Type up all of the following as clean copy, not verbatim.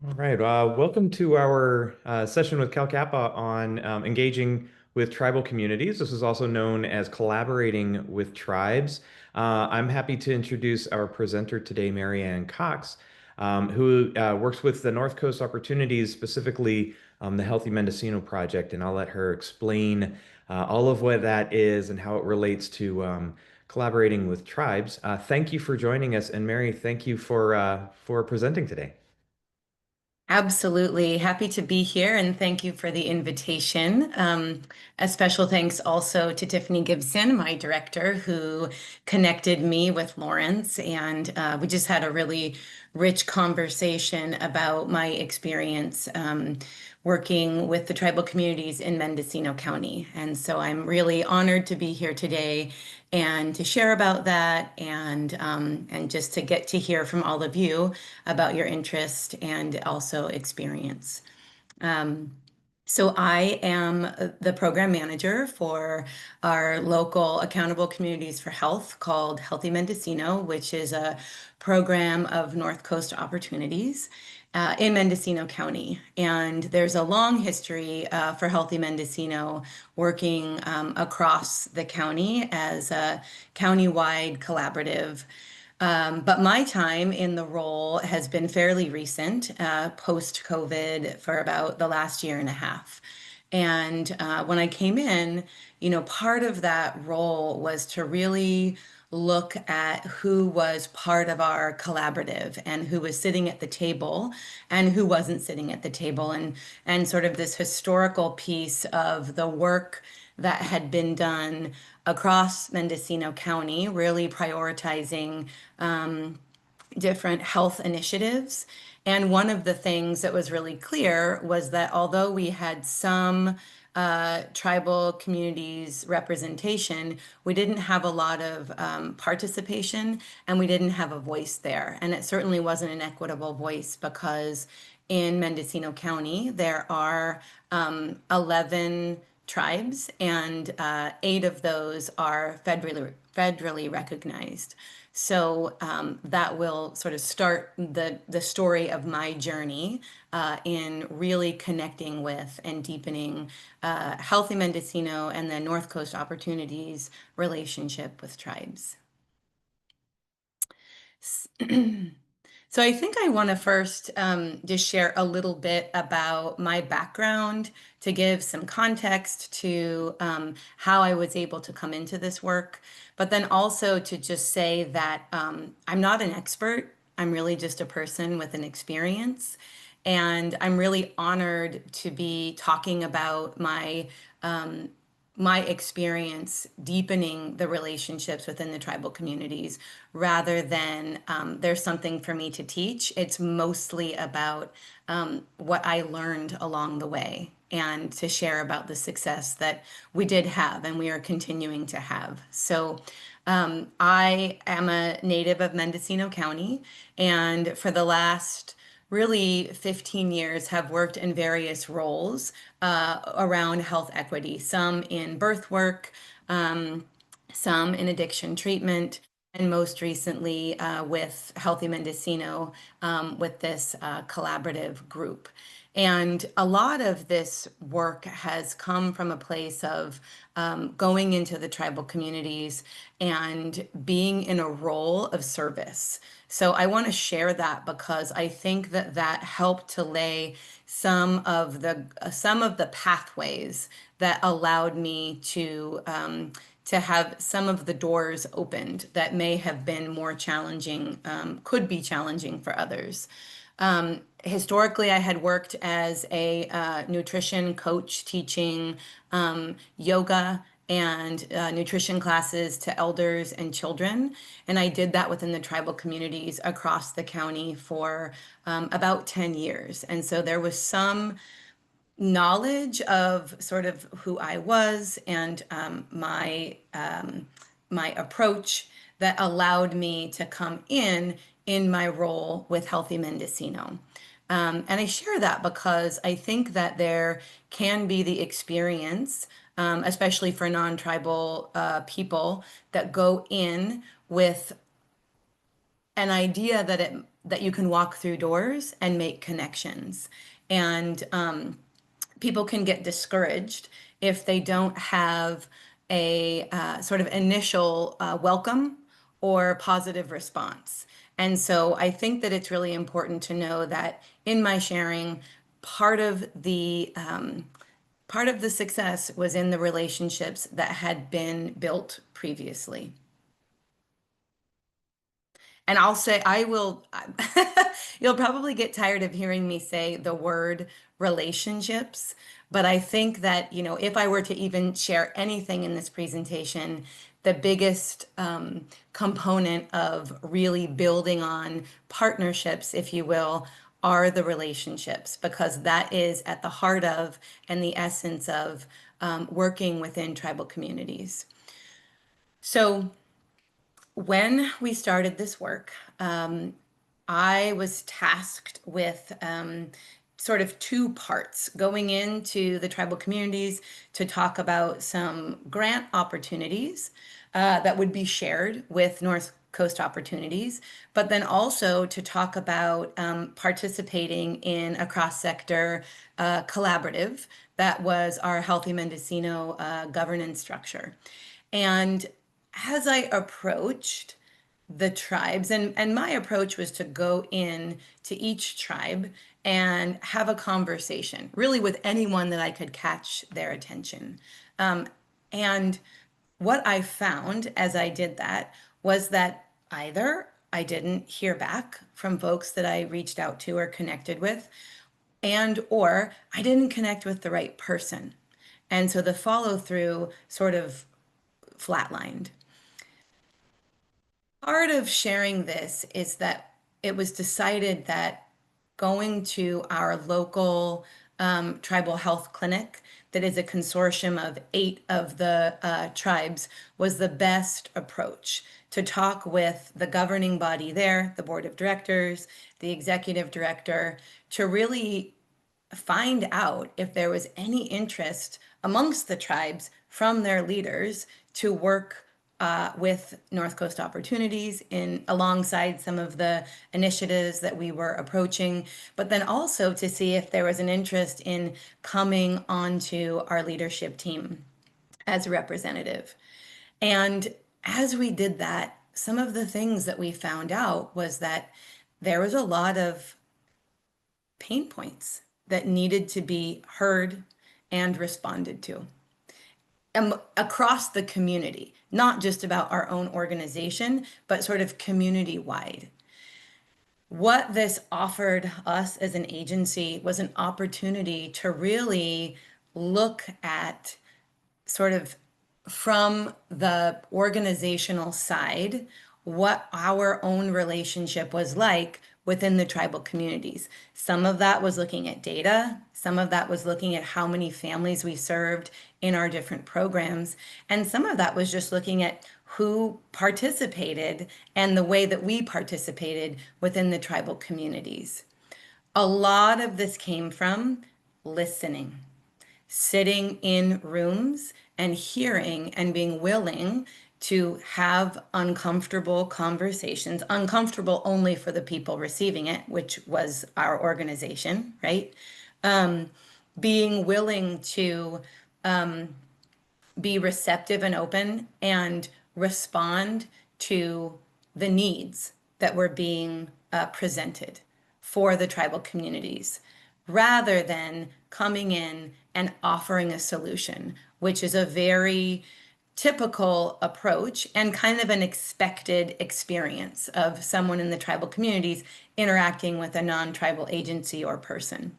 All right. Welcome to our session with Cal Kappa on engaging with tribal communities. This is also known as collaborating with tribes. I'm happy to introduce our presenter today, Marianne Cox, who works with the North Coast Opportunities, specifically the Healthy Mendocino Project, and I'll let her explain all of what that is and how it relates to collaborating with tribes. Thank you for joining us, and Mary, thank you for presenting today. Absolutely. Happy to be here and thank you for the invitation. A special thanks also to Tiffany Gibson, my director, who connected me with Lawrence. And we just had a really rich conversation about my experience working with the tribal communities in Mendocino County. And so I'm really honored to be here today and to share about that and just to get to hear from all of you about your interest and also experience. Um, so I am the program manager for our local Accountable Communities for Health called Healthy Mendocino, which is a program of North Coast Opportunities in Mendocino County. And there's a long history for Healthy Mendocino working across the county as a county-wide collaborative. But my time in the role has been fairly recent, post-COVID for about the last year and a half. And when I came in, part of that role was to really look at who was part of our collaborative and who was sitting at the table and who wasn't sitting at the table and sort of this historical piece of the work that had been done across Mendocino County, really prioritizing different health initiatives. And one of the things that was really clear was that although we had some tribal communities representation, we didn't have a lot of participation and we didn't have a voice there. And it certainly wasn't an equitable voice because in Mendocino County, there are 11 tribes, and 8 of those are federally recognized. So that will sort of start the story of my journey in really connecting with and deepening Healthy Mendocino and the North Coast Opportunities relationship with tribes. So I think I want to first just share a little bit about my background to give some context to how I was able to come into this work, but then also to just say that I'm not an expert. I'm really just a person with an experience. And I'm really honored to be talking about my experience deepening the relationships within the tribal communities rather than there's something for me to teach. It's mostly about what I learned along the way and to share about the success that we did have and we are continuing to have. So I am a native of Mendocino County, and for the last really 15 years have worked in various roles around health equity, some in birth work, some in addiction treatment, and most recently with Healthy Mendocino with this collaborative group. And a lot of this work has come from a place of going into the tribal communities and being in a role of service. So I want to share that because I think that that helped to lay some of the pathways that allowed me to have some of the doors opened that may have been more challenging, could be challenging for others. Historically, I had worked as a nutrition coach teaching yoga and nutrition classes to elders and children. And I did that within the tribal communities across the county for about 10 years. And so there was some knowledge of sort of who I was and my approach that allowed me to come in my role with Healthy Mendocino. And I share that because I think that there can be the experience, especially for non-tribal people, that go in with an idea that you can walk through doors and make connections. And people can get discouraged if they don't have a sort of initial welcome or positive response. And so I think that it's really important to know that in my sharing, part of the part of the success was in the relationships that had been built previously. And I'll say, I will, you'll probably get tired of hearing me say the word relationships, but I think that, you know, if I were to even share anything in this presentation, the biggest component of really building on partnerships, if you will, are the relationships, because that is at the heart of and the essence of working within tribal communities. So, when we started this work, I was tasked with sort of two parts going into the tribal communities to talk about some grant opportunities that would be shared with North Coast Opportunities, but then also to talk about participating in a cross-sector collaborative that was our Healthy Mendocino governance structure. And as I approached the tribes, and my approach was to go in to each tribe and have a conversation, really with anyone that I could catch their attention. And what I found as I did that was that either I didn't hear back from folks that I reached out to or connected with, and or I didn't connect with the right person. And so the follow through sort of flatlined. Part of sharing this is that it was decided that going to our local tribal health clinic, that is a consortium of 8 of the tribes, was the best approach to talk with the governing body there, the board of directors, the executive director, to really find out if there was any interest amongst the tribes from their leaders to work with North Coast Opportunities in alongside some of the initiatives that we were approaching, but then also to see if there was an interest in coming onto our leadership team as a representative. And as we did that, some of the things that we found out was that there was a lot of pain points that needed to be heard and responded to across the community, not just about our own organization, but sort of community wide. What this offered us as an agency was an opportunity to really look at sort of from the organizational side what our own relationship was like within the tribal communities. Some of that was looking at data, some of that was looking at how many families we served in our different programs, and some of that was just looking at who participated and the way that we participated within the tribal communities. A lot of this came from listening, sitting in rooms and hearing and being willing to have uncomfortable conversations, uncomfortable only for the people receiving it, which was our organization, right? Being willing to be receptive and open and respond to the needs that were being presented for the tribal communities, rather than coming in and offering a solution, which is a very typical approach and kind of an expected experience of someone in the tribal communities interacting with a non-tribal agency or person.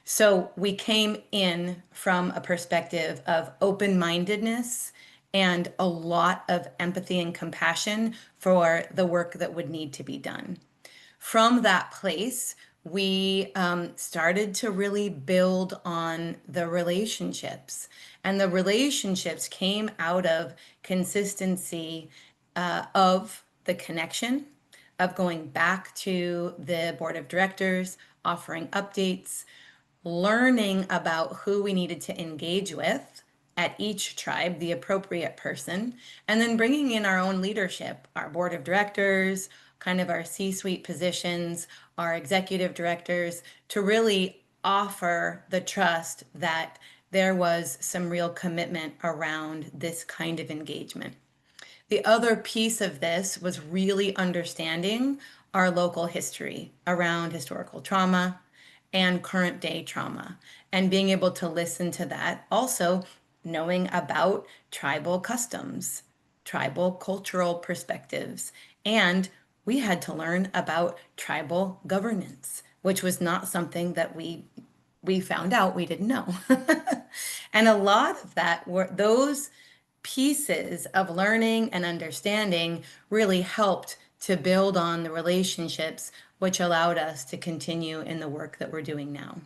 So we came in from a perspective of open-mindedness and a lot of empathy and compassion for the work that would need to be done. From that place, we started to really build on the relationships. And the relationships came out of consistency of the connection, of going back to the board of directors, offering updates, learning about who we needed to engage with at each tribe, the appropriate person, and then bringing in our own leadership, our board of directors, kind of our C-suite positions, our executive directors, to really offer the trust that there was some real commitment around this kind of engagement. The other piece of this was really understanding our local history around historical trauma and current day trauma, and being able to listen to that. Also, knowing about tribal customs, tribal cultural perspectives, and we had to learn about tribal governance, which was not something that we found out we didn't know. And a lot of that were those pieces of learning and understanding really helped to build on the relationships, which allowed us to continue in the work that we're doing now.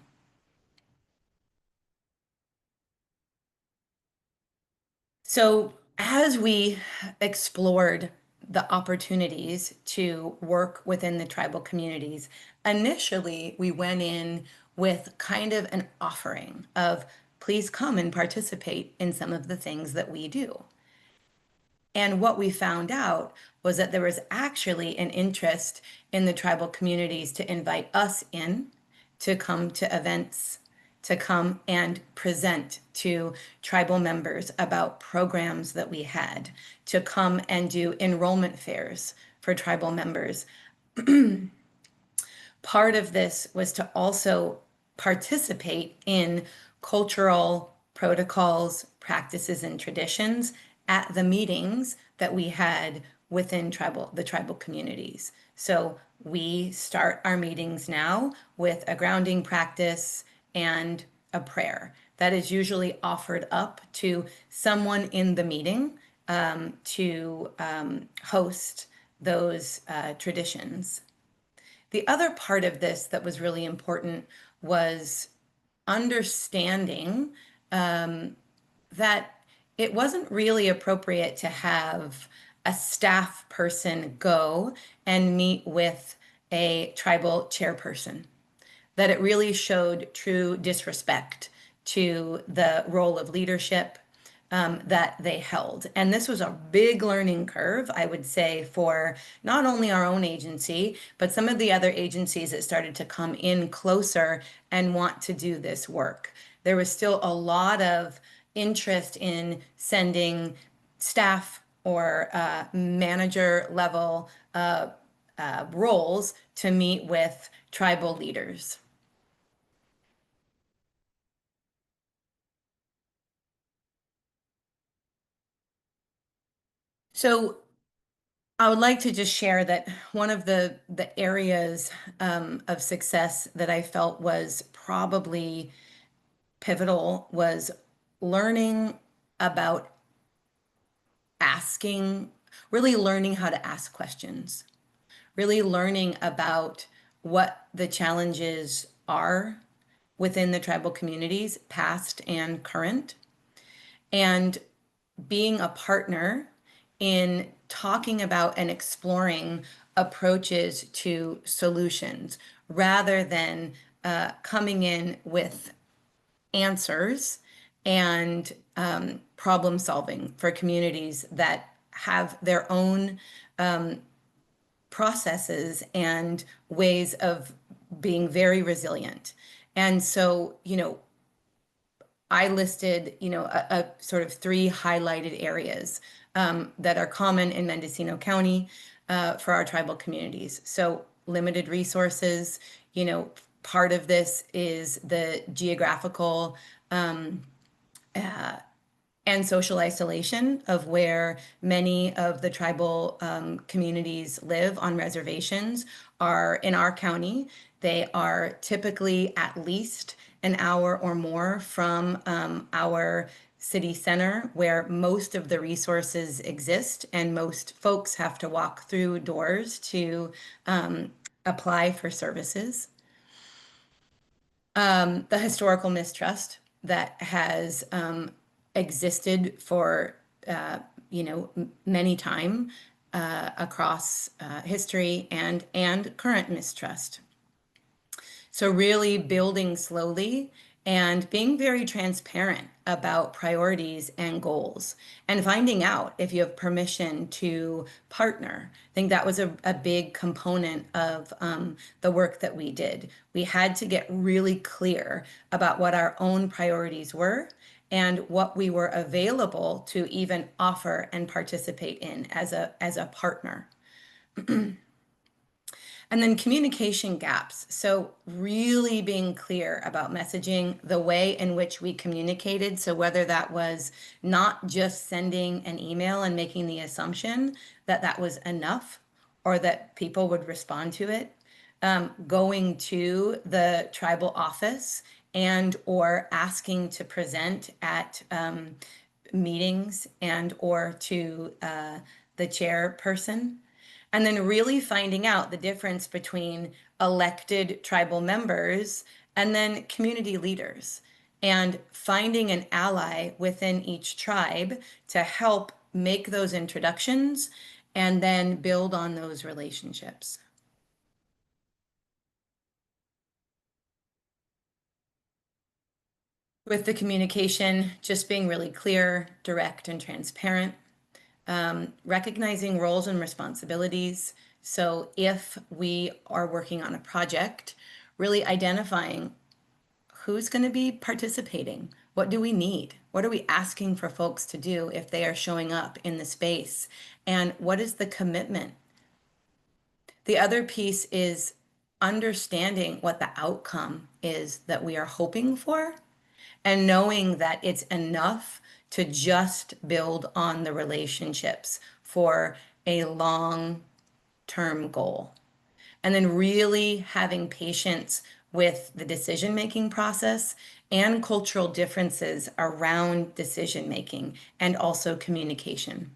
So, as we explored the opportunities to work within the tribal communities, initially we went in with kind of an offering of please come and participate in some of the things that we do. And what we found out was that there was actually an interest in the tribal communities to invite us in to come to events, to come and present to tribal members about programs that we had, to come and do enrollment fairs for tribal members. Part of this was to also participate in cultural protocols, practices, and traditions at the meetings that we had within the tribal communities. So we start our meetings now with a grounding practice and a prayer that is usually offered up to someone in the meeting to host those traditions. The other part of this that was really important was understanding that it wasn't really appropriate to have a staff person go and meet with a tribal chairperson, that it really showed true disrespect to the role of leadership that they held. And this was a big learning curve, I would say, for not only our own agency, but some of the other agencies that started to come in closer and want to do this work. There was still a lot of interest in sending staff or manager level roles to meet with tribal leaders. So I would like to just share that one of the areas of success that I felt was probably pivotal was learning about asking, really learning how to ask questions, really learning about what the challenges are within the tribal communities, past and current, and being a partner in talking about and exploring approaches to solutions rather than coming in with answers and problem solving for communities that have their own processes and ways of being very resilient. And so, I listed, a sort of three highlighted areas that are common in Mendocino County for our tribal communities. So limited resources, part of this is the geographical and social isolation of where many of the tribal communities live on reservations are in our county. They are typically at least an hour or more from our city center where most of the resources exist, and most folks have to walk through doors to apply for services. The historical mistrust that has existed for many time across history, and current mistrust. So really building slowly and being very transparent about priorities and goals and finding out if you have permission to partner. I think that was a big component of the work that we did. We had to get really clear about what our own priorities were and what we were available to even offer and participate in as a partner. And then communication gaps. So, really being clear about messaging, the way in which we communicated. So, whether that was not just sending an email and making the assumption that that was enough or that people would respond to it, going to the tribal office and or asking to present at meetings and or to the chairperson, and then really finding out the difference between elected tribal members and then community leaders, and finding an ally within each tribe to help make those introductions and then build on those relationships. With the communication, just being really clear, direct, and transparent. Recognizing roles and responsibilities. So if we are working on a project, really identifying who's going to be participating. What do we need? What are we asking for folks to do if they are showing up in the space? And what is the commitment? The other piece is understanding what the outcome is that we are hoping for and knowing that it's enough to just build on the relationships for a long-term goal. And then really having patience with the decision-making process and cultural differences around decision-making and also communication.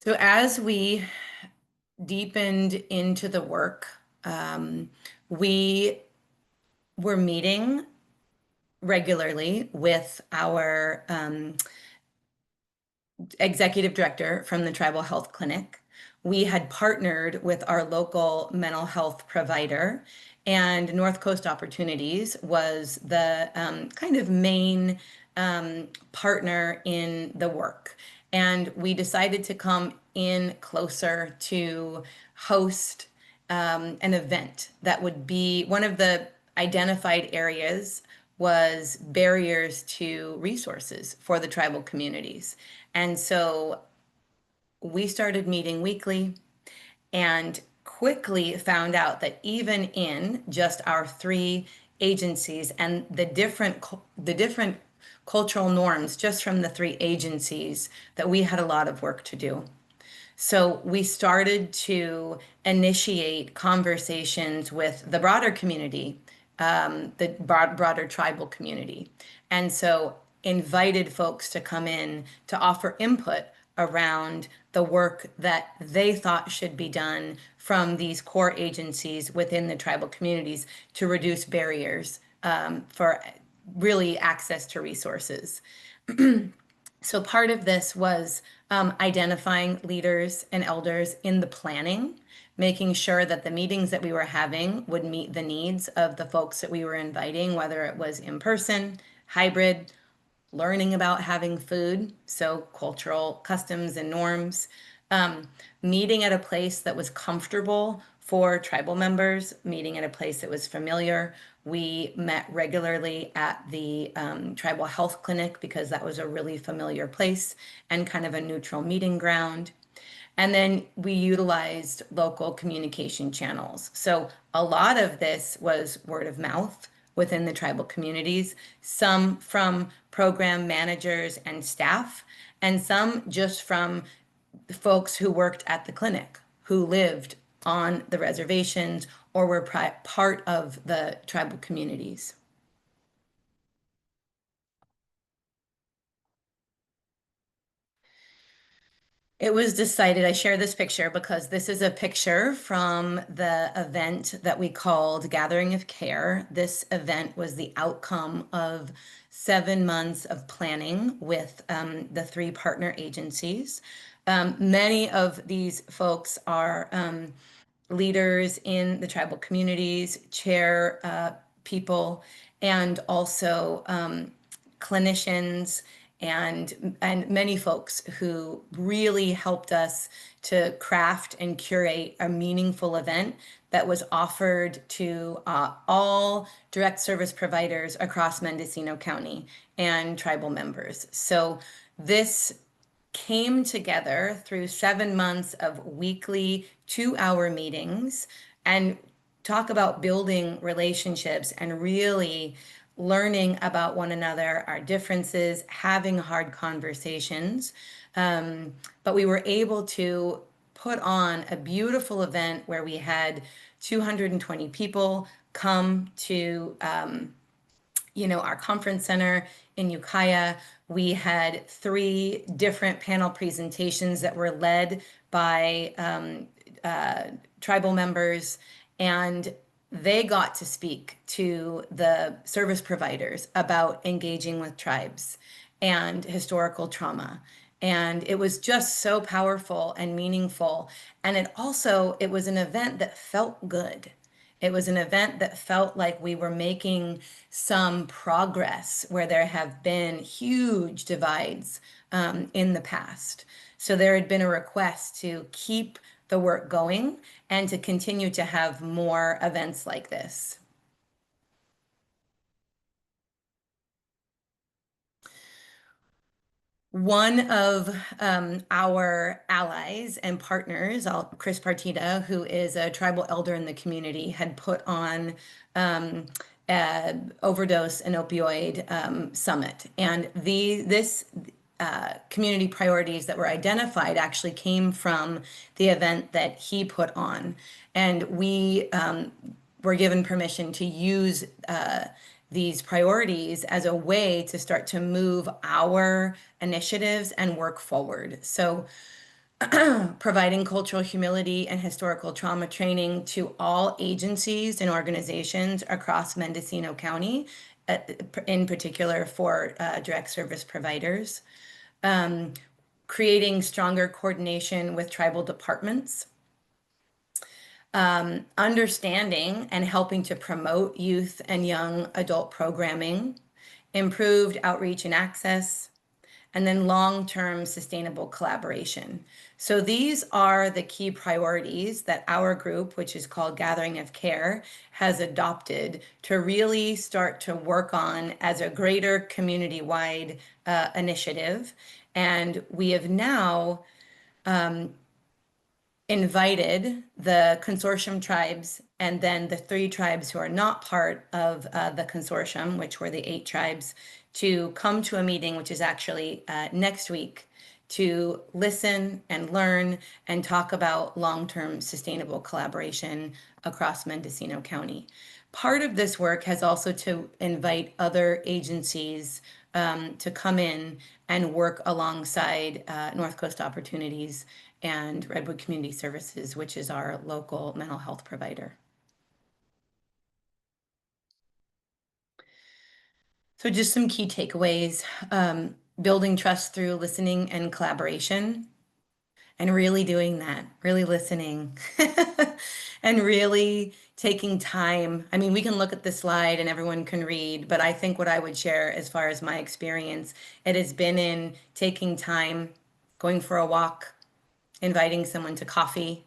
So as we deepened into the work, we were meeting regularly with our executive director from the Tribal Health Clinic. We had partnered with our local mental health provider, and North Coast Opportunities was the kind of main partner in the work. And we decided to come in closer to host an event that would be one of the identified areas was barriers to resources for the tribal communities. And so we started meeting weekly and quickly found out that even in just our three agencies and the different cultural norms just from the three agencies, that we had a lot of work to do. So we started to initiate conversations with the broader community, the broader tribal community. And so invited folks to come in to offer input around the work that they thought should be done from these core agencies within the tribal communities to reduce barriers for really access to resources. So part of this was identifying leaders and elders in the planning, making sure that the meetings that we were having would meet the needs of the folks that we were inviting, whether it was in person, hybrid, learning about having food, so cultural customs and norms, meeting at a place that was comfortable for tribal members, meeting at a place that was familiar. We met regularly at the tribal health clinic because that was a really familiar place and kind of a neutral meeting ground. And then we utilized local communication channels. So a lot of this was word of mouth within the tribal communities, some from program managers and staff, and some just from the folks who worked at the clinic, who lived on the reservations or were part of the tribal communities. It was decided, I share this picture because this is a picture from the event that we called Gathering of Care. This event was the outcome of 7 months of planning with the three partner agencies. Many of these folks are leaders in the tribal communities, chair people, and also clinicians and many folks who really helped us to craft and curate a meaningful event that was offered to all direct service providers across Mendocino County and tribal members. So this came together through 7 months of weekly 2 hour meetings and talk about building relationships and really learning about one another, our differences, having hard conversations. But we were able to put on a beautiful event where we had 220 people come to our conference center in Ukiah. We had three different panel presentations that were led by tribal members, and they got to speak to the service providers about engaging with tribes and historical trauma. And it was just so powerful and meaningful. And it was an event that felt good. It was an event that felt like we were making some progress where there have been huge divides in the past. So there had been a request to keep the work going and to continue to have more events like this. One of our allies and partners, Chris Partita, who is a tribal elder in the community, had put on overdose and opioid summit. And this community priorities that were identified actually came from the event that he put on. And we were given permission to use these priorities as a way to start to move our initiatives and work forward. So providing cultural humility and historical trauma training to all agencies and organizations across Mendocino County, in particular for direct service providers. Creating stronger coordination with tribal departments. Understanding and helping to promote youth and young adult programming, improved outreach and access, and then long-term sustainable collaboration. So these are the key priorities that our group, which is called Gathering of Care, has adopted to really start to work on as a greater community-wide initiative. And we have now invited the consortium tribes and then the three tribes who are not part of the consortium, which were the 8 tribes, to come to a meeting, which is actually next week, to listen and learn and talk about long-term sustainable collaboration across Mendocino County. Part of this work has also to invite other agencies to come in and work alongside North Coast Opportunities and Redwood Community Services, which is our local mental health provider. So just some key takeaways, building trust through listening and collaboration, and really doing that, really listening and really taking time. I mean, we can look at the slide and everyone can read, but I think what I would share as far as my experience, it has been in taking time, going for a walk, inviting someone to coffee,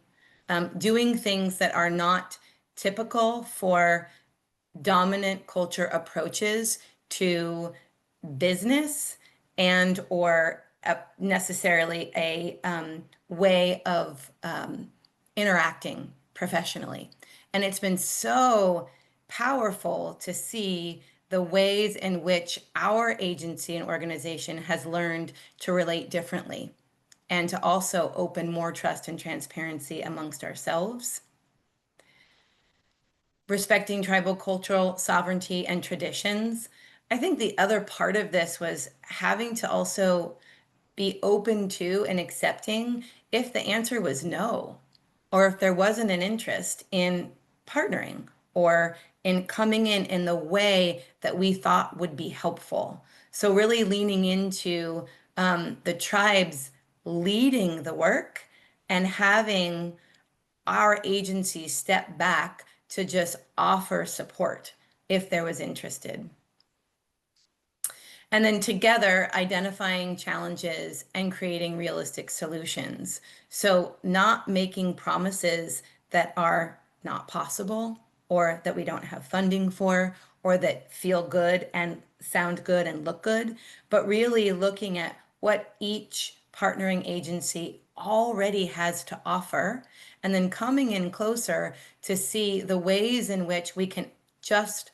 doing things that are not typical for dominant culture approaches to business and or necessarily a way of interacting professionally. And it's been so powerful to see the ways in which our agency and organization has learned to relate differently and to also open more trust and transparency amongst ourselves. Respecting tribal cultural sovereignty and traditions. I think the other part of this was having to also be open to and accepting if the answer was no, or if there wasn't an interest in partnering or in coming in the way that we thought would be helpful. So really leaning into the tribes leading the work and having our agency step back to just offer support if there was interested. And then together identifying challenges and creating realistic solutions. So not making promises that are not possible or that we don't have funding for or that feel good and sound good and look good, but really looking at what each partnering agency already has to offer and then coming in closer to see the ways in which we can just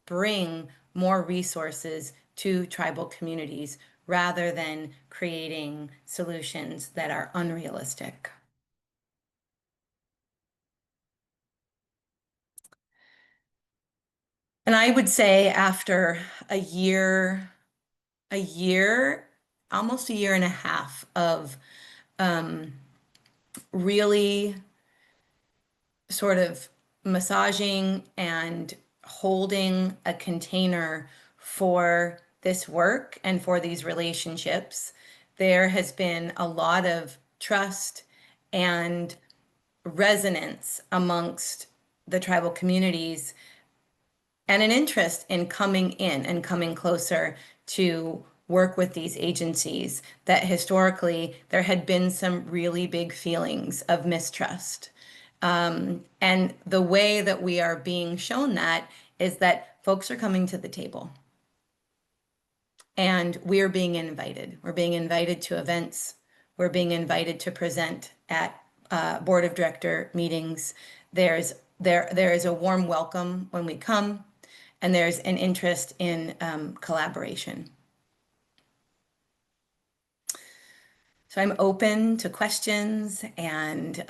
bring more resources to tribal communities rather than creating solutions that are unrealistic. And I would say after a year, almost a year and a half of really sort of massaging and holding a container for this work and for these relationships, there has been a lot of trust and resonance amongst the tribal communities and an interest in coming in and coming closer to work with these agencies that historically there had been some really big feelings of mistrust. And the way that we are being shown that is that folks are coming to the table and we're being invited. We're being invited to events. We're being invited to present at board of director meetings. There is a warm welcome when we come, and there's an interest in collaboration. So I'm open to questions and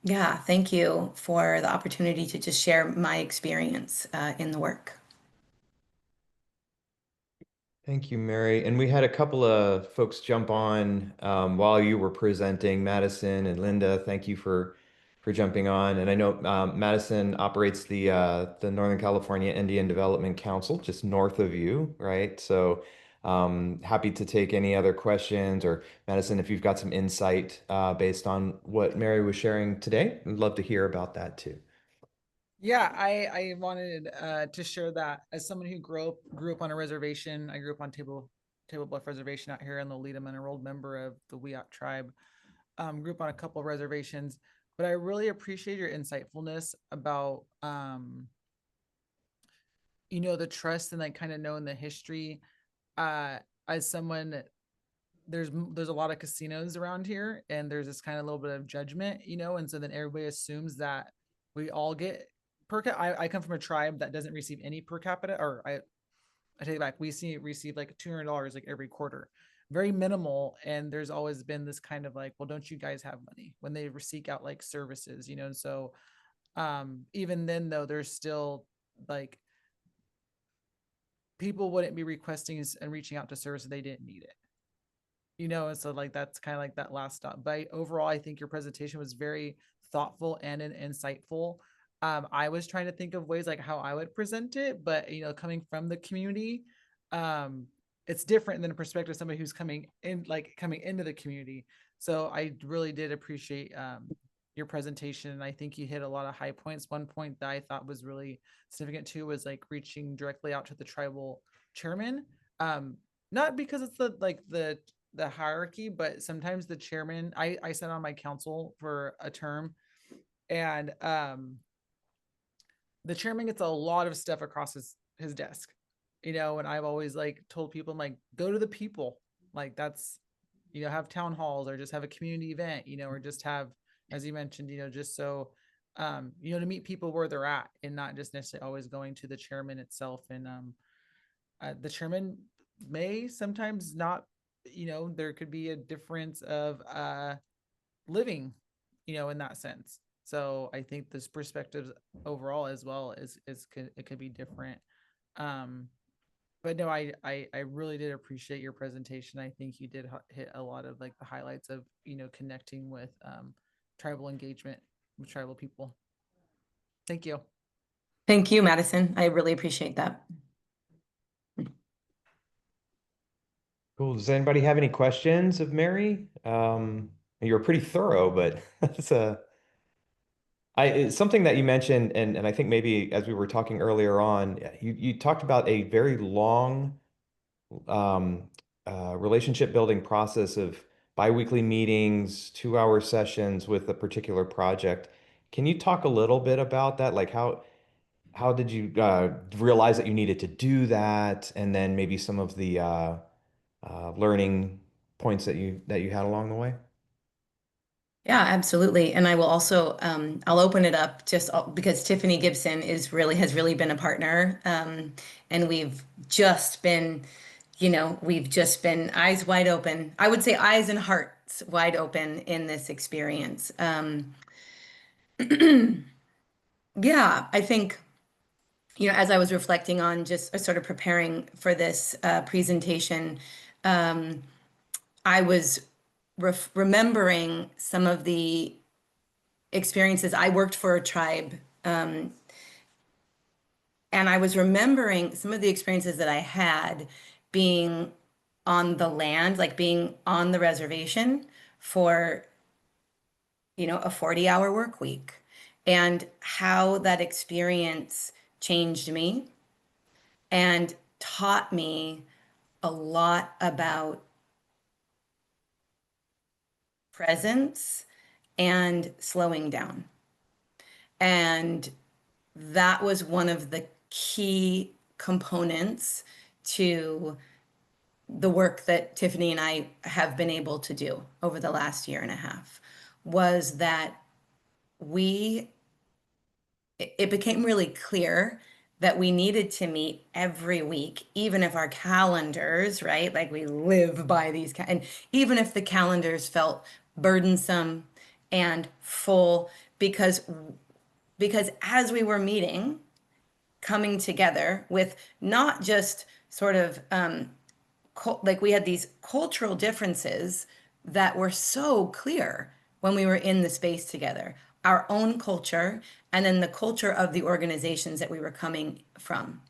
yeah, thank you for the opportunity to just share my experience in the work. Thank you, Mary. And we had a couple of folks jump on while you were presenting, Madison and Linda. Thank you for jumping on. And I know Madison operates the Northern California Indian Development Council, just north of you, right? So happy to take any other questions, or Madison, if you've got some insight based on what Mary was sharing today, I'd love to hear about that too. Yeah, I wanted to share that as someone who grew up on a reservation. I grew up on Table Bluff Reservation out here in Lolita. I'm an enrolled member of the Wiyot tribe. Grew up on a couple of reservations, but I really appreciate your insightfulness about the trust and like kind of knowing the history. As someone, there's a lot of casinos around here, and there's this kind of little bit of judgment, and so then everybody assumes that we all get per capita. I come from a tribe that doesn't receive any per capita, or I take it back. We receive like $200 like every quarter, very minimal. And there's always been this kind of like, well, don't you guys have money when they seek out like services, And so even then though, there's still like people wouldn't be requesting and reaching out to services they didn't need it. And so like that's kind of like that last stop. But overall, I think your presentation was very thoughtful and insightful. I was trying to think of ways like how I would present it, but coming from the community, it's different than a perspective of somebody who's coming into the community. So I really did appreciate your presentation, and I think you hit a lot of high points. One point that I thought was really significant too was like reaching directly out to the tribal chairman. Not because it's the hierarchy, but sometimes the chairman, I sat on my council for a term, and the chairman gets a lot of stuff across his desk, and I've always like told people, I'm like, go to the people, like that's, have town halls or just have a community event, or just have, as you mentioned, just so, to meet people where they're at and not just necessarily always going to the chairman itself. And the chairman may sometimes not, there could be a difference of living, in that sense. So I think this perspective overall as well it could be different. But no, I really did appreciate your presentation. I think you did hit a lot of like the highlights of, connecting with tribal engagement with tribal people. Thank you. Thank you, Madison. I really appreciate that. Cool. Does anybody have any questions of Mary? You were pretty thorough, but it's it's something that you mentioned, and I think maybe as we were talking earlier on, you talked about a very long um, relationship building process of biweekly meetings, 2-hour sessions with a particular project. Can you talk a little bit about that? Like how did you realize that you needed to do that, and then maybe some of the learning points that you had along the way? Yeah, absolutely. And I will also, I'll open it up just because Tiffany Gibson has really been a partner. And we've just been eyes wide open. I would say eyes and hearts wide open in this experience. Yeah, I think, as I was reflecting on just sort of preparing for this presentation, I was remembering some of the experiences. I worked for a tribe, and I was remembering some of the experiences that I had being on the land, like being on the reservation for, a 40-hour work week, and how that experience changed me and taught me a lot about presence and slowing down. And that was one of the key components to the work that Tiffany and I have been able to do over the last year and a half, was that we it became really clear that we needed to meet every week, even if our calendars, right? Like we live by these, and even if the calendars felt burdensome and full, because as we were meeting, coming together with not just sort of like we had these cultural differences that were so clear when we were in the space together, our own culture and then the culture of the organizations that we were coming from.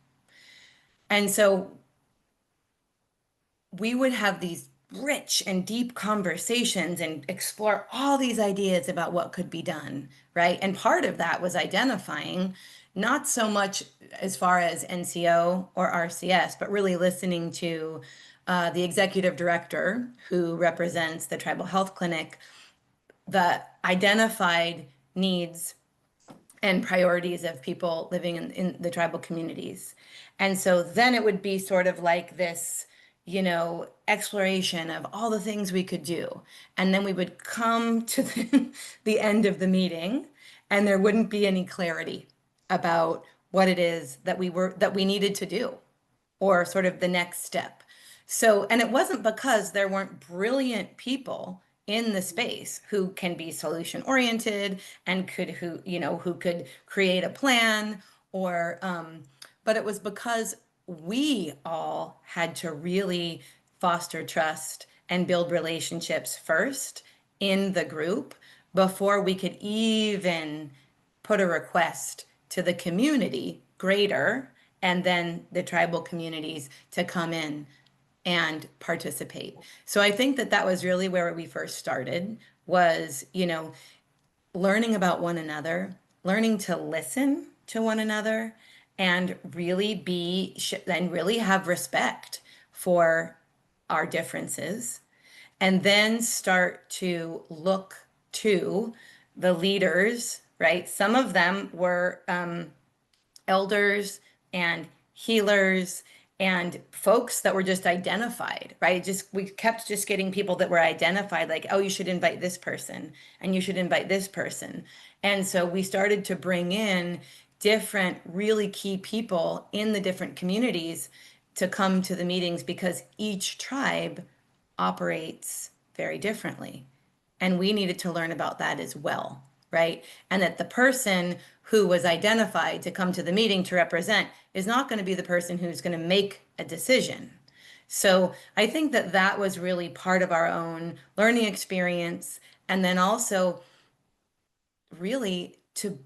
And so we would have these rich and deep conversations and explore all these ideas about what could be done, right? And part of that was identifying not so much as far as NCO or RCS, but really listening to the executive director who represents the Tribal Health Clinic, the identified needs and priorities of people living in the tribal communities. And so then it would be sort of like this, exploration of all the things we could do. And then we would come to the end of the meeting, and there wouldn't be any clarity about what it is that we needed to do, or sort of the next step. So, and it wasn't because there weren't brilliant people in the space who can be solution oriented and who could create a plan, or but it was because we all had to really foster trust and build relationships first in the group before we could even put a request to the community greater and then the tribal communities to come in and participate. So I think that was really where we first started, was, learning about one another, learning to listen to one another, and really have respect for our differences, and then start to look to the leaders, right? Some of them were elders and healers and folks that were just identified, right? We kept just getting people that were identified, like, oh, you should invite this person and you should invite this person. And so we started to bring in different really key people in the different communities to come to the meetings, because each tribe operates very differently. And we needed to learn about that as well, right? And that the person who was identified to come to the meeting to represent is not going to be the person who's going to make a decision. So I think that that was really part of our own learning experience. And then also really to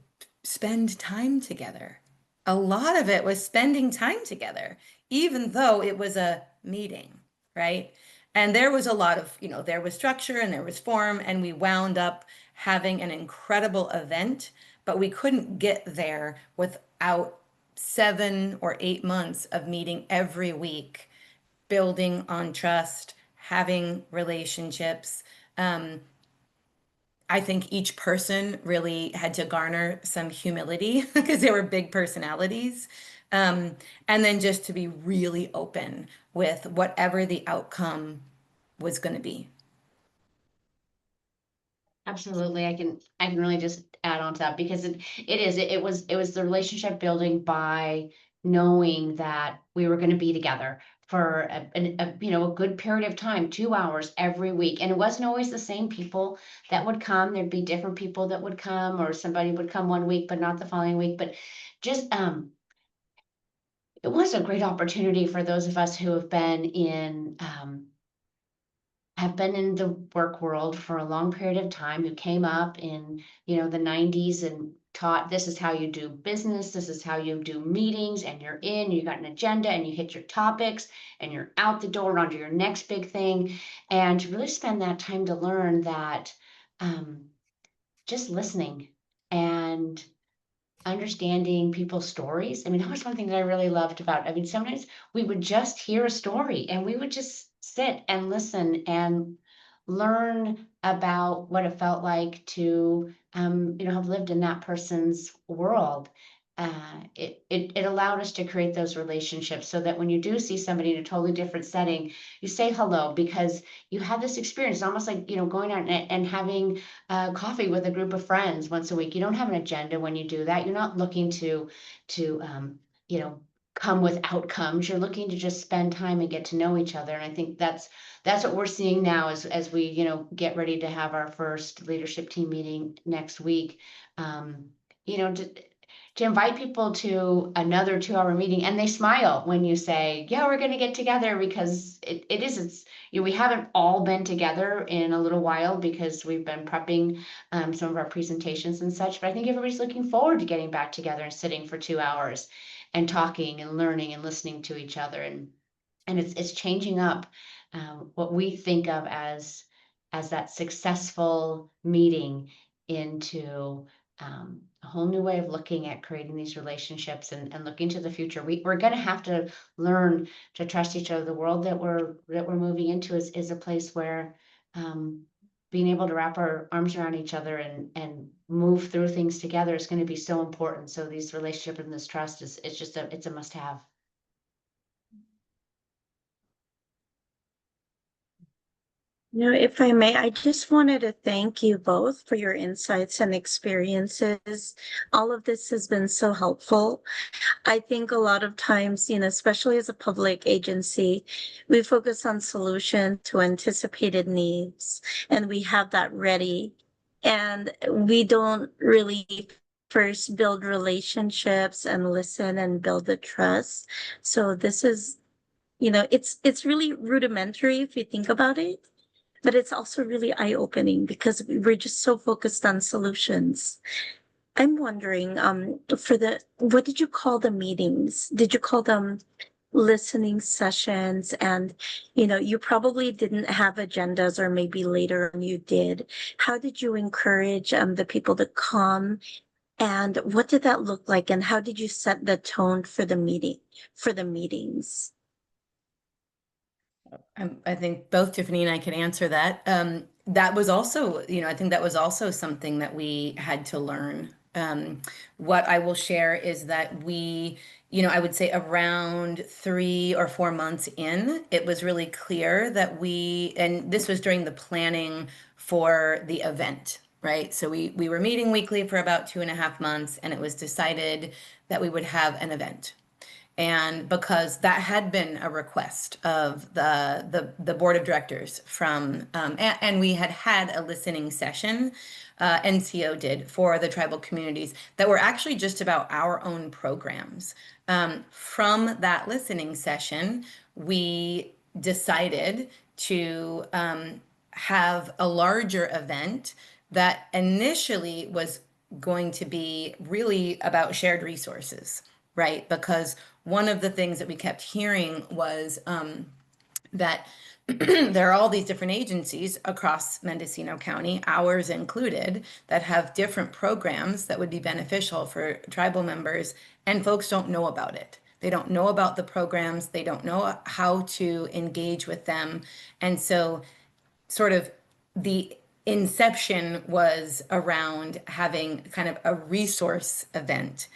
spend time together. A lot of it was spending time together, even though it was a meeting, right? And there was a lot of, there was structure and there was form, and we wound up having an incredible event, but we couldn't get there without 7 or 8 months of meeting every week, building on trust, having relationships. I think each person really had to garner some humility because they were big personalities. And then just to be really open with whatever the outcome was going to be. Absolutely. I can really just add on to that because it was the relationship building by knowing that we were going to be together for a good period of time, 2 hours every week. And it wasn't always the same people that would come. There'd be different people that would come, or somebody would come one week, but not the following week. But just it was a great opportunity for those of us who have been in the work world for a long period of time, who came up in, the 90s and taught this is how you do business, this is how you do meetings, and you got an agenda and you hit your topics and you're out the door onto your next big thing. And to really spend that time to learn that just listening and understanding people's stories. I mean, that was one thing that I really loved about, sometimes we would just hear a story and we would just sit and listen and learn about what it felt like to, have lived in that person's world. It allowed us to create those relationships so that when you do see somebody in a totally different setting, you say hello because you have this experience. It's almost like, going out and having coffee with a group of friends once a week. You don't have an agenda when you do that. You're not looking to come with outcomes. You're looking to just spend time and get to know each other. And I think that's what we're seeing now as we, get ready to have our first leadership team meeting next week. To invite people to another 2-hour meeting, and they smile when you say, yeah, we're going to get together, because it's we haven't all been together in a little while because we've been prepping some of our presentations and such, but I think everybody's looking forward to getting back together and sitting for 2 hours and talking and learning and listening to each other. And it's changing up what we think of as that successful meeting into a whole new way of looking at creating these relationships and looking to the future. We're going to have to learn to trust each other. The world that we're moving into is a place where being able to wrap our arms around each other and move through things together is going to be so important. So these relationships and this trust it's a must have. If I may, I just wanted to thank you both for your insights and experiences. All of this has been so helpful. I think a lot of times, especially as a public agency, we focus on solution to anticipated needs, and we have that ready. And we don't really first build relationships and listen and build the trust. So this is, it's really rudimentary if you think about it. But it's also really eye-opening because we're just so focused on solutions. I'm wondering, what did you call the meetings? Did you call them listening sessions? And, you probably didn't have agendas, or maybe later on you did. How did you encourage the people to come? And what did that look like? And how did you set the tone for the meetings? I think both Tiffany and I can answer that. That was also, I think that was also something that we had to learn. What I will share is that we, I would say around 3 or 4 months in, it was really clear that and this was during the planning for the event, right? So we were meeting weekly for about 2.5 months, and it was decided that we would have an event. And because that had been a request of the board of directors from, and we had had a listening session, NCO did, for the tribal communities that were actually just about our own programs. From that listening session, we decided to have a larger event that initially was going to be really about shared resources, right? Because one of the things that we kept hearing was that there are all these different agencies across Mendocino County, ours included, that have different programs that would be beneficial for tribal members, and folks don't know about it. They don't know about the programs, they don't know how to engage with them. And so, sort of, the inception was around having kind of a resource event.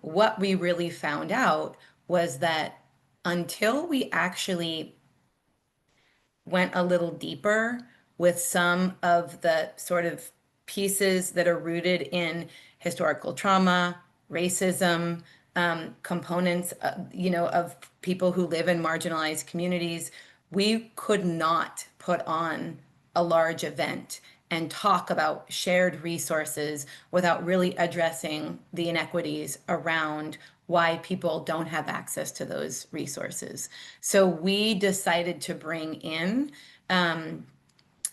What we really found out was that until we actually went a little deeper with some of the sort of pieces that are rooted in historical trauma, racism, components, of people who live in marginalized communities, we could not put on a large event and talk about shared resources without really addressing the inequities around why people don't have access to those resources. So we decided to bring in a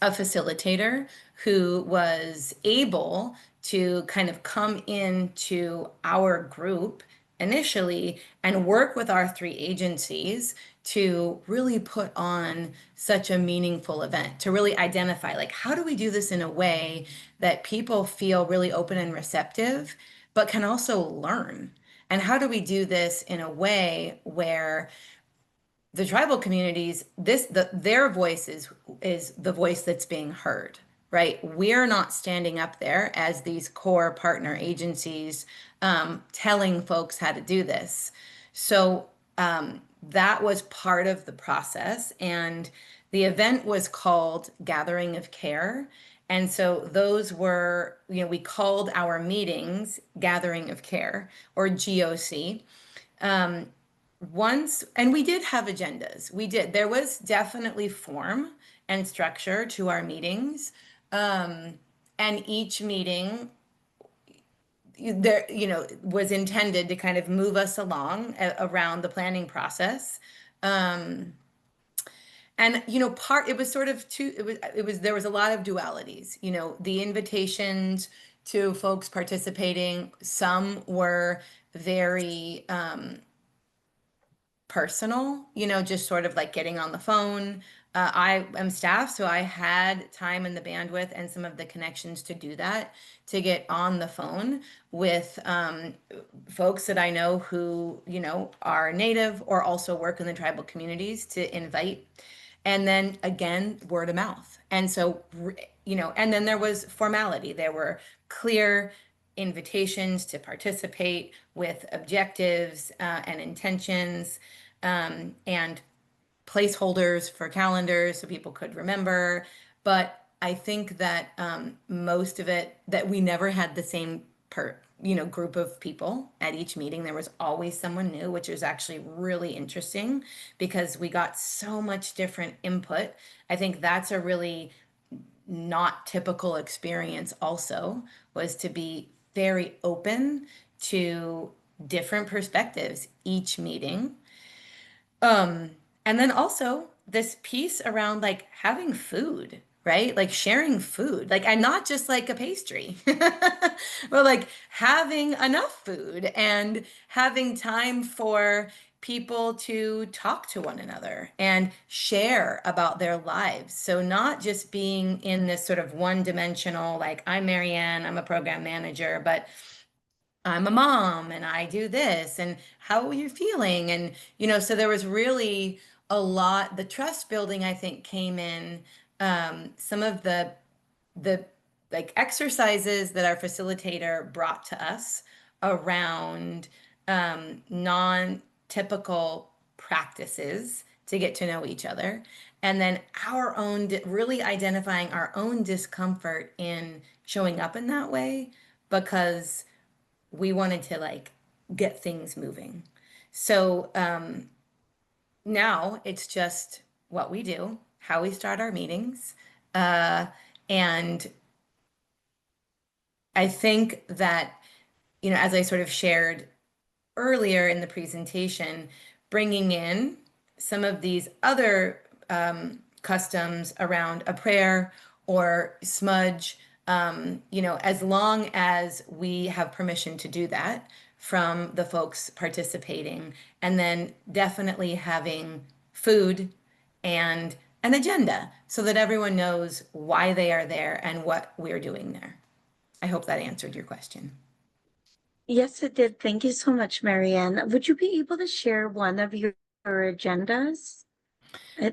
facilitator who was able to kind of come into our group initially and work with our 3 agencies to really put on such a meaningful event, to really identify, like, how do we do this in a way that people feel really open and receptive, but can also learn? And how do we do this in a way where the tribal communities, their voice is the voice that's being heard, right? We're not standing up there as these core partner agencies telling folks how to do this. So that was part of the process, and the event was called Gathering of Care. And so those were, we called our meetings Gathering of Care, or GOC. And we did have agendas. There was definitely form and structure to our meetings. And each meeting there, was intended to kind of move us along around the planning process. And it was sort of there was a lot of dualities, the invitations to folks participating, some were very personal, just sort of like getting on the phone. I am staff, so I had time and the bandwidth and some of the connections to do that, to get on the phone with folks that I know who, are Native or also work in the tribal communities, to invite. And then again, word of mouth. And so, and then there was formality. There were clear invitations to participate with objectives and intentions, and placeholders for calendars so people could remember. But I think that most of it, that we never had the same group of people at each meeting. There was always someone new, which was actually really interesting because we got so much different input. I think that's a really not typical experience also, was to be very open to different perspectives each meeting. And then also this piece around like having food, right? Like sharing food, like, and not just like a pastry, but like having enough food and having time for people to talk to one another and share about their lives. So not just being in this sort of one-dimensional, like, I'm Marianne, I'm a program manager, but I'm a mom and I do this, and how are you feeling? And, so there was really a lot. The trust building, I think, came in some of the like exercises that our facilitator brought to us around non-typical practices to get to know each other. And then our own, really identifying our own discomfort in showing up in that way, because we wanted to like get things moving. So now it's just what we do, how we start our meetings. And I think that, as I sort of shared earlier in the presentation, bringing in some of these other customs around a prayer or smudge, as long as we have permission to do that from the folks participating, and then definitely having food and an agenda so that everyone knows why they are there and what we're doing there. I hope that answered your question. Yes, it did. Thank you so much, Marianne. Would you be able to share one of your agendas?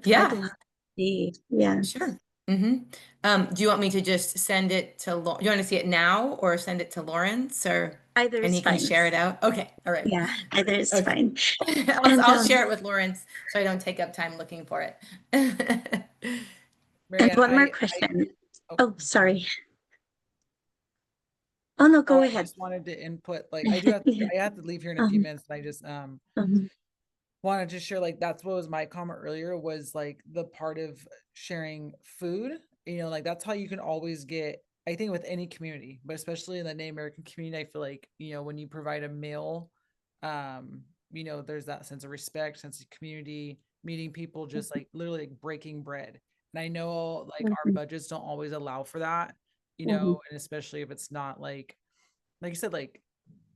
Yeah. I'd love to see. Yeah, Sure. Do you want me to just send it to, do you want to see it now or send it to Lawrence, or, either and is he can fine. share it out? Okay, all right. Yeah, either is Okay. fine. I'll, And I'll share it with Lawrence so I don't take up time looking for it. Marianne, one more question. oh, Oh, sorry. Oh no, go I ahead. just wanted to input, like, I do have to, Yeah. I have to leave here in a few minutes, and I just Um, wanted to share, like, that's what was my comment earlier, was like the part of sharing food, like that's how you can always get, I think, with any community, but especially in the Native American community, I feel like, when you provide a meal, there's that sense of respect, sense of community, meeting people, just like literally like breaking bread. And I know like our mhm, budgets don't always allow for that, mhm, and especially if it's not like you said, like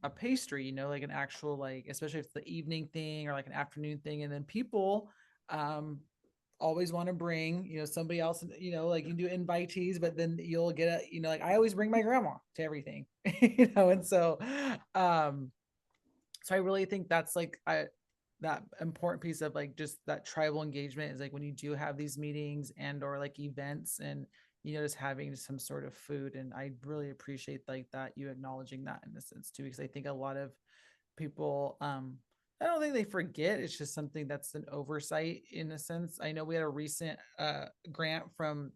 a pastry, like an actual, like, especially if it's the evening thing or like an afternoon thing. And then people always want to bring, somebody else, like you do invitees, but then you'll get like I always bring my grandma to everything, and so I really think that's like that important piece of like just that tribal engagement is like when you do have these meetings and or like events, and just having some sort of food. And I really appreciate like that you acknowledging that in a sense too, because I think a lot of people I don't think they forget, it's just something that's an oversight in a sense. I know we had a recent grant from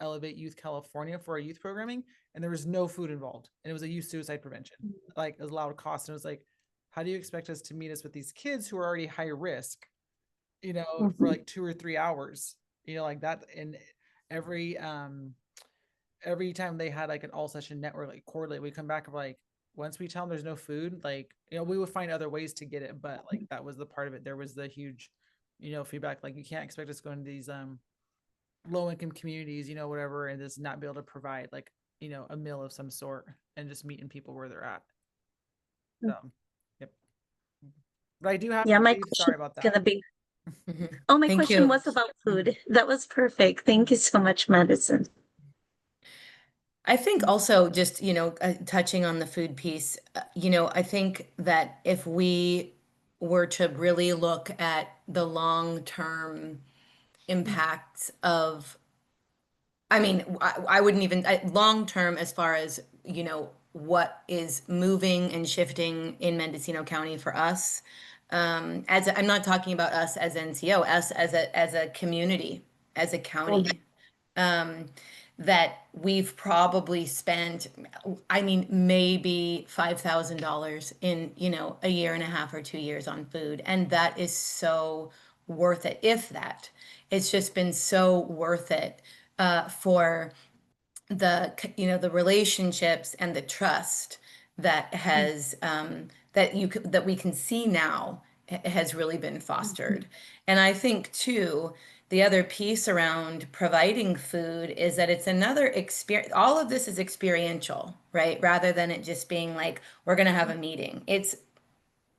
Elevate Youth California for our youth programming, and there was no food involved, and it was a youth suicide prevention, like it was allowed cost. And it was like, how do you expect us to meet us with these kids who are already high risk, for mhm, like 2 or 3 hours, like that? And every every time they had like an all session network, like quarterly, we come back of like, once we tell them there's no food, like, we would find other ways to get it. But like, that was the part of it. There was the huge, feedback. Like, you can't expect us to go into these low income communities, whatever, and just not be able to provide like, a meal of some sort, and just meeting people where they're at. So, yep. But I do have yeah, to my leave. question Sorry about is that. gonna be, Mhm. oh, my Thank question you. was about food. That was perfect. Thank you so much, Madison. I think also just, touching on the food piece, I think that if we were to really look at the long-term impacts of, I mean, I wouldn't even, long-term as far as, what is moving and shifting in Mendocino County for us. I'm not talking about us as NCO, us as a community, as a county. Um, that we've probably spent, I mean, maybe $5,000 in, a year and a half or 2 years on food. And that is so worth it. If that, it's just been so worth it for the relationships and the trust that has that we can see now has really been fostered. And I think too, the other piece around providing food is that it's another experience. All of this is experiential, right? Rather than it just being like, we're going to have a meeting. It's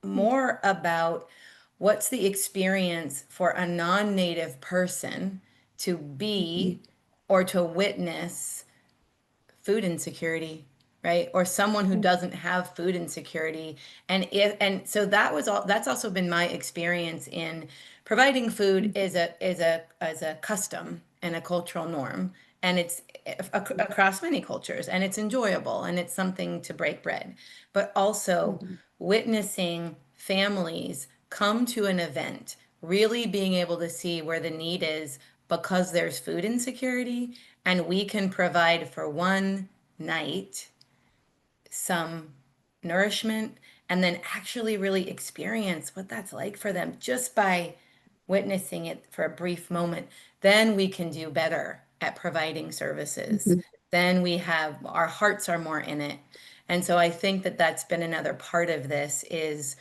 more about what's the experience for a non-native person to be or to witness food insecurity, right? Or someone who doesn't have food insecurity. And so that's also been my experience in providing food is a custom and a cultural norm. And it's across many cultures, and it's enjoyable, and it's something to break bread. But also witnessing families come to an event, really being able to see where the need is because there's food insecurity, and we can provide for one night some nourishment and then actually really experience what that's like for them just by witnessing it for a brief moment, then we can do better at providing services. Mhm. Then we have our hearts are more in it. And so I think that that's been another part of this is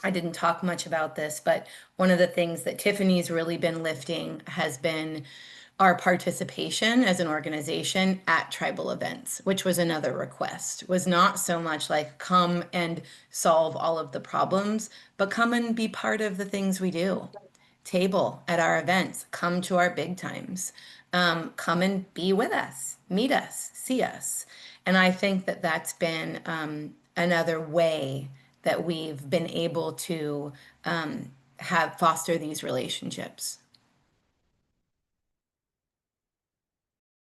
I didn't talk much about this, but one of the things that Tiffany's really been lifting has been our participation as an organization at tribal events, which was another request, was not so much like come and solve all of the problems, but come and be part of the things we do. Table at our events, come to our big times, come and be with us, meet us, see us. And I think that that's been another way that we've been able to have foster these relationships.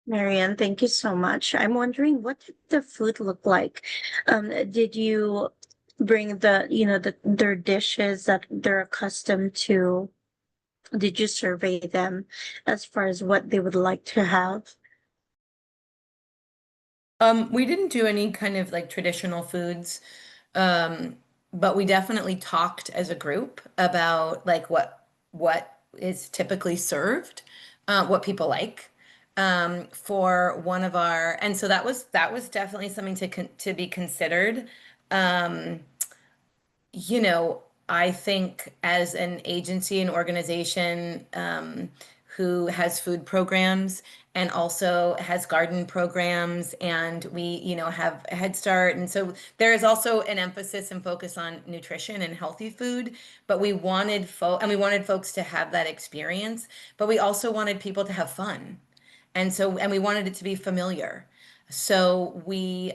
Marianne, thank you so much. I'm wondering, what did the food look like? Did you bring their dishes that they're accustomed to? Did you survey them as far as what they would like to have? We didn't do any kind of like traditional foods, but we definitely talked as a group about like what is typically served, what people like. For one of our, and so that was definitely something to be considered. Um, you know, I think as an agency and organization who has food programs and also has garden programs, and we, have a Head Start. And so there is also an emphasis and focus on nutrition and healthy food, but we wanted folks to have that experience, but we also wanted people to have fun. And we wanted it to be familiar. So we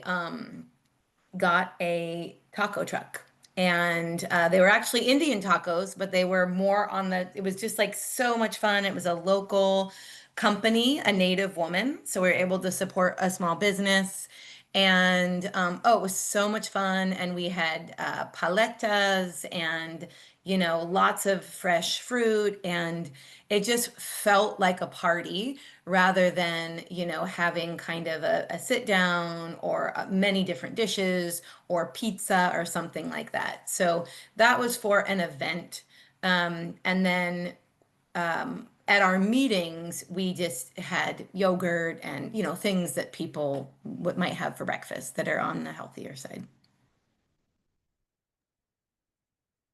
got a taco truck, and they were actually Indian tacos, but they were more on it was just like so much fun. It was a local company, a native woman, so we were able to support a small business. And oh, it was so much fun. And we had paletas and, lots of fresh fruit. And it just felt like a party rather than, having kind of a sit down or many different dishes or pizza or something like that. So that was for an event. And then at our meetings, we just had yogurt and, things that people might have for breakfast that are on the healthier side.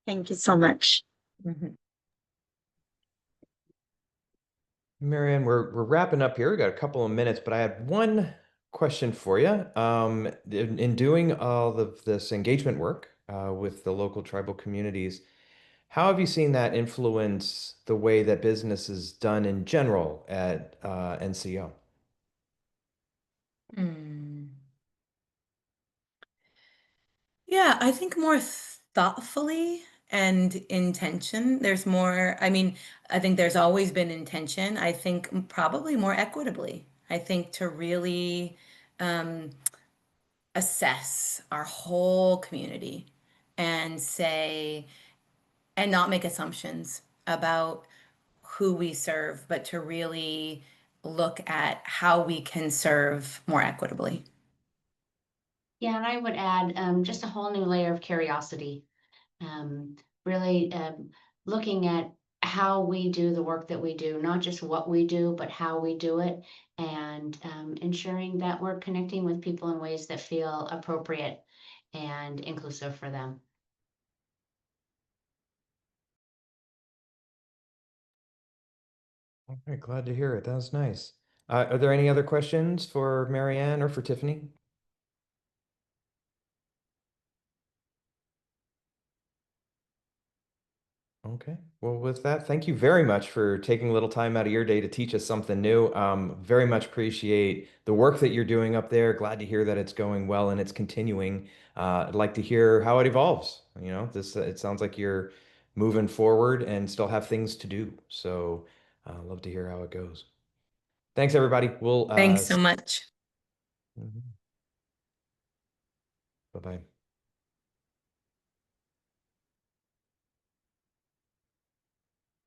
Thank you so much. Mhm. Marianne, we're wrapping up here. We got a couple of minutes, but I had one question for you. In doing all of this engagement work with the local tribal communities, how have you seen that influence the way that business is done in general at NCO? Mm. Yeah, I think more thoughtfully and intention. There's more, I mean, I think there's always been intention. I think probably more equitably. I think to really um, assess our whole community and say, and not make assumptions about who we serve, but to really look at how we can serve more equitably. Yeah, and I would add just a whole new layer of curiosity. Really looking at how we do the work that we do, not just what we do, but how we do it, and ensuring that we're connecting with people in ways that feel appropriate and inclusive for them. All right, glad to hear it. That was nice. Are there any other questions for Marianne or for Tiffany? Okay. Well, with that, thank you very much for taking a little time out of your day to teach us something new. Very much appreciate the work that you're doing up there. Glad to hear that it's going well and it's continuing. I'd like to hear how it evolves. It sounds like you're moving forward and still have things to do. So, love to hear how it goes. Thanks, everybody. Thanks so much. Bye-bye.